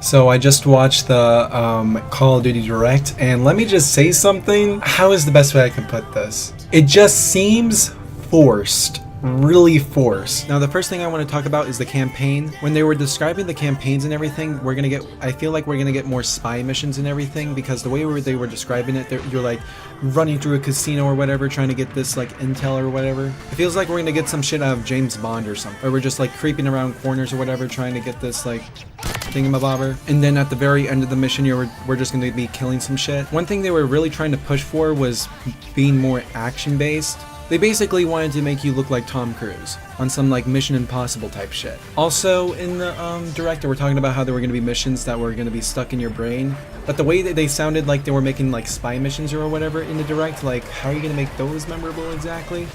So I just watched the Call of Duty Direct, and let me just say something. How is the best way I can put this? It just seems forced. Really forced. Now the first thing I want to talk about is the campaign. When they were describing the campaigns and everything, I feel like we're gonna get more spy missions and everything, because the way they were describing it, you're like running through a casino or whatever, trying to get this like intel or whatever. It feels like we're gonna get some shit out of James Bond or something, or we're just like creeping around corners or whatever, trying to get this like thingamabobber. And then at the very end of the mission, we're just gonna be killing some shit. One thing they were really trying to push for was being more action based. They basically wanted to make you look like Tom Cruise on some like Mission Impossible type shit. Also in the direct, they were talking about how there were going to be missions that were going to be stuck in your brain, but the way that they sounded like they were making like spy missions or whatever in the direct, like how are you going to make those memorable exactly?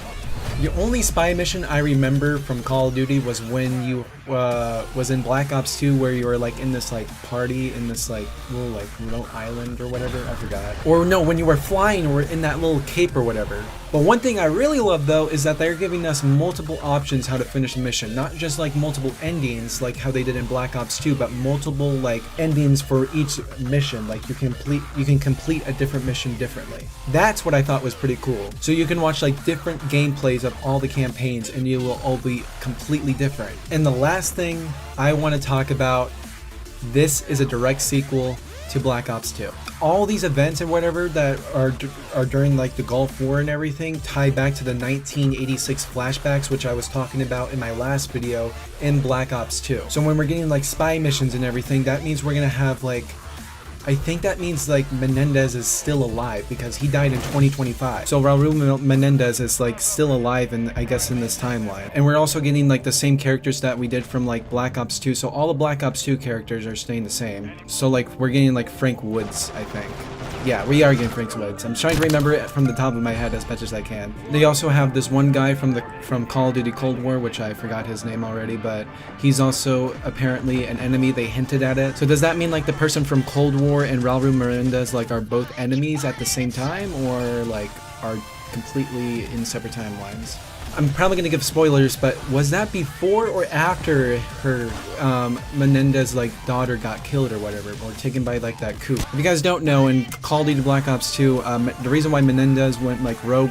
The only spy mission I remember from Call of Duty was when you was in Black Ops 2, where you were like in this like party in this like little like remote island or whatever, I forgot. Or no, when you were flying or in that little cape or whatever. But one thing I really love though is that they're giving us multiple options how to finish a mission, not just like multiple endings like how they did in Black Ops 2, but multiple like endings for each mission. Like you can complete a different mission differently. That's what I thought was pretty cool. So you can watch like different gameplays of all the campaigns and you will all be completely different. And the last thing I want to talk about, this is a direct sequel to Black Ops 2. All these events and whatever that are during like the Gulf War and everything tie back to the 1986 flashbacks, which I was talking about in my last video in Black Ops 2. So when we're getting like spy missions and everything, that means we're gonna have like, I think that means like Menendez is still alive because he died in 2025. So Raul Menendez is like still alive in, I guess, in this timeline. And we're also getting like the same characters that we did from like Black Ops 2. So all the Black Ops 2 characters are staying the same. So like we're getting like Frank Woods, I think. Yeah, we are getting Frank Woods. I'm trying to remember it from the top of my head as much as I can. They also have this one guy from Call of Duty Cold War, which I forgot his name already, but he's also apparently an enemy. They hinted at it. So does that mean like the person from Cold War and Raul Menendez like are both enemies at the same time, or like are completely in separate timelines? I'm probably gonna give spoilers, but was that before or after her Menendez like daughter got killed or whatever, or taken by like that coup? If you guys don't know, in Call of Duty Black Ops 2, the reason why Menendez went like rogue,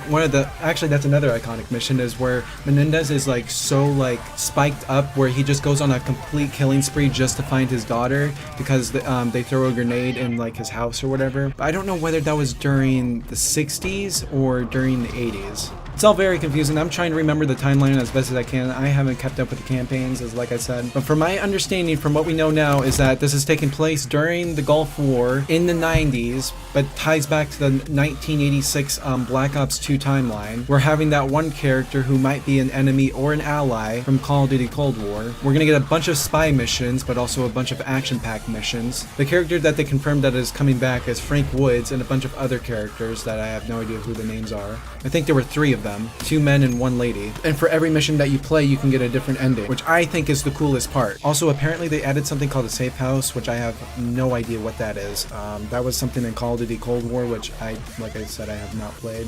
actually that's another iconic mission, is where Menendez is like so like spiked up where he just goes on a complete killing spree just to find his daughter, because they throw a grenade in like his house or whatever. But I don't know whether that was during the 60s or during the 80s. It's all very confusing. I'm trying to remember the timeline as best as I can. I haven't kept up with the campaigns, as like I said. But from my understanding, from what we know now, is that this is taking place during the Gulf War in the 90s, but ties back to the 1986 Black Ops 2 timeline. We're having that one character who might be an enemy or an ally from Call of Duty Cold War. We're gonna get a bunch of spy missions, but also a bunch of action-packed missions. The character that they confirmed that is coming back is Frank Woods, and a bunch of other characters that I have no idea who the names are. I think there were 3 of them. 2 men and 1 lady. And for every mission that you play, you can get a different ending, which I think is the coolest part. Also, apparently they added something called a safe house, which I have no idea what that is. That was something in Call of Duty Cold War, which like I said, I have not played.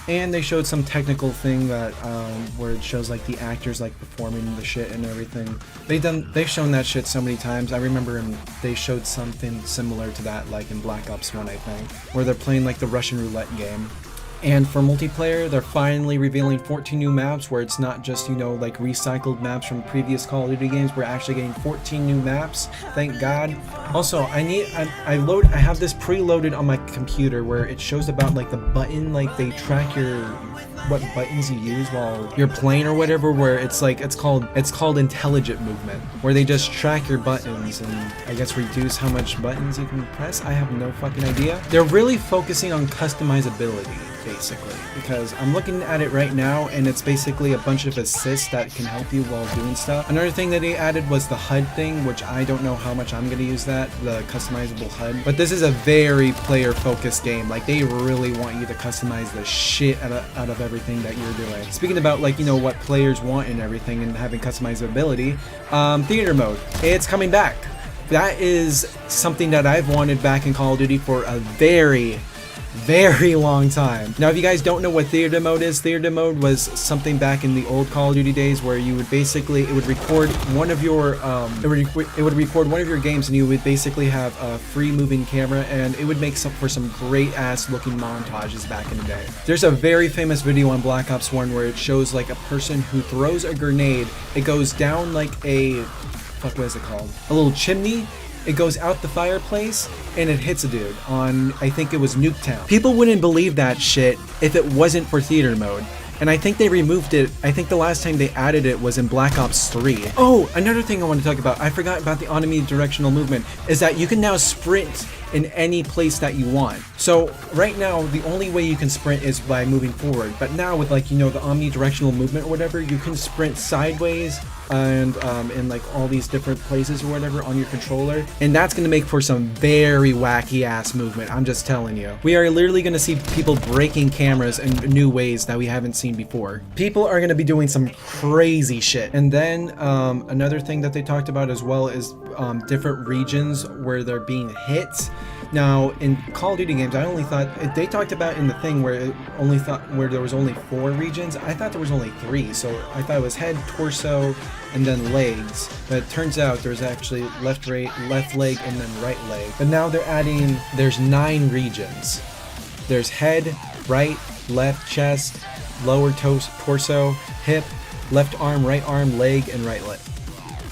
And they showed some technical thing that where it shows like the actors like performing the shit and everything. They've shown that shit so many times. I remember they showed something similar to that like in Black Ops 1, I think, where they're playing like the Russian roulette game. And for multiplayer, they're finally revealing 14 new maps, where it's not just, you know, like recycled maps from previous Call of Duty games. We're actually getting 14 new maps, thank God. Also, I have this preloaded on my computer where it shows about like the button, like they track what buttons you use while you're playing or whatever, where it's called intelligent movement, where they just track your buttons and I guess reduce how much buttons you can press. I have no fucking idea. They're really focusing on customizability, basically, because I'm looking at it right now and it's basically a bunch of assists that can help you while doing stuff. Another thing that they added was the HUD thing, which I don't know how much I'm going to use that, the customizable HUD. But this is a very player focused game. Like they really want you to customize the shit out of everything that you're doing. Speaking about like, you know, what players want and everything and having customizability, theater mode, it's coming back. That is something that I've wanted back in Call of Duty for a very, very long time. Now, if you guys don't know what theater mode is, theater mode was something back in the old Call of Duty days where you would basically, it would record one of your, it would record one of your games, and you would basically have a free moving camera, and it would make for some great ass looking montages back in the day. There's a very famous video on Black Ops 1 where it shows like a person who throws a grenade. It goes down like a, fuck, what is it called? A little chimney. It goes out the fireplace and it hits a dude on, I think it was Nuketown. People wouldn't believe that shit if it wasn't for theater mode. And I think they removed it. I think the last time they added it was in Black Ops 3. Oh, another thing I want to talk about. I forgot about the omnidirectional movement. Is that you can now sprint in any place that you want. So right now, the only way you can sprint is by moving forward. But now with, like, you know, the omnidirectional movement or whatever, you can sprint sideways and in like all these different places or whatever on your controller, and that's going to make for some very wacky ass movement. I'm just telling you, we are literally going to see people breaking cameras in new ways that we haven't seen before. People are going to be doing some crazy shit. And then another thing that they talked about as well is different regions where they're being hit. Now, in Call of Duty games, I only thought they talked about in the thing where there was only 4 regions. I thought there was only 3, so I thought it was head, torso, and then legs. But it turns out there's actually left leg, and then right leg. But now they're adding, there's 9 regions. There's head, right, left chest, lower torso, hip, left arm, leg, and right leg.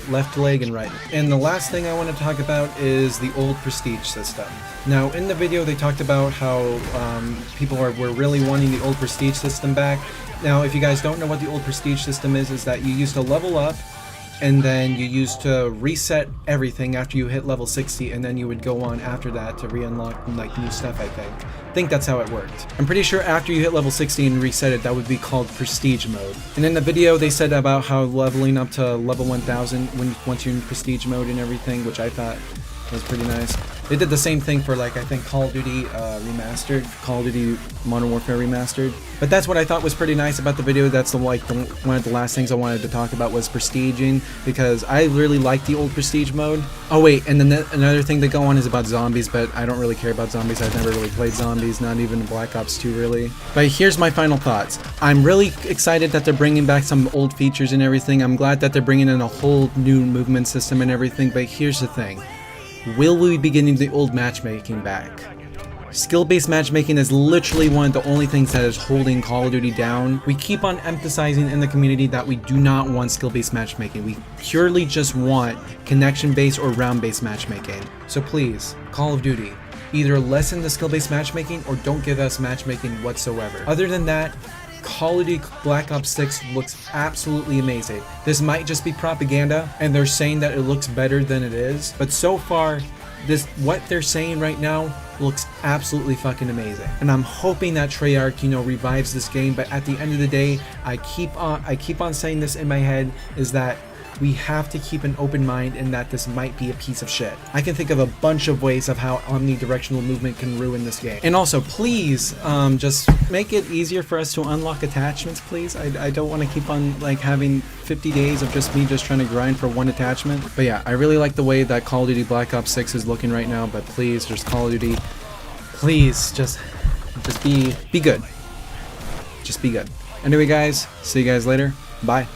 Left leg and right. And the last thing I want to talk about is the old prestige system. Now, in the video they talked about how people were really wanting the old prestige system back. Now, if you guys don't know what the old prestige system is that you used to level up, and then you used to reset everything after you hit level 60, and then you would go on after that to re-unlock like new stuff. I think that's how it worked. I'm pretty sure after you hit level 60 and reset it, that would be called prestige mode. And in the video they said about how leveling up to level 1000 once you're in prestige mode and everything, which I thought was pretty nice. They did the same thing for, like, I think Call of Duty Remastered, Call of Duty Modern Warfare Remastered. But that's what I thought was pretty nice about the video. That's one of the last things I wanted to talk about was prestiging, because I really like the old prestige mode. Oh wait, and then another thing they go on is about zombies, but I don't really care about zombies. I've never really played zombies, not even Black Ops 2 really. But here's my final thoughts. I'm really excited that they're bringing back some old features and everything. I'm glad that they're bringing in a whole new movement system and everything, but here's the thing. Will we be getting the old matchmaking back? Skill-based matchmaking is literally one of the only things that is holding Call of Duty down. We keep on emphasizing in the community that we do not want skill-based matchmaking. We purely just want connection-based or round-based matchmaking. So please, Call of Duty, either lessen the skill-based matchmaking or don't give us matchmaking whatsoever. Other than that, Call of Duty Black Ops 6 looks absolutely amazing. This might just be propaganda, and they're saying that it looks better than it is, but so far, what they're saying right now looks absolutely fucking amazing. And I'm hoping that Treyarch, you know, revives this game, but at the end of the day, I keep on saying this in my head, is that we have to keep an open mind in that this might be a piece of shit. I can think of a bunch of ways of how omnidirectional movement can ruin this game. And also, please, just make it easier for us to unlock attachments, please. I don't want to keep on, like, having 50 days of just me trying to grind for one attachment. But yeah, I really like the way that Call of Duty Black Ops 6 is looking right now, but please, just Call of Duty, please, just be good. Just be good. Anyway, guys, see you guys later. Bye.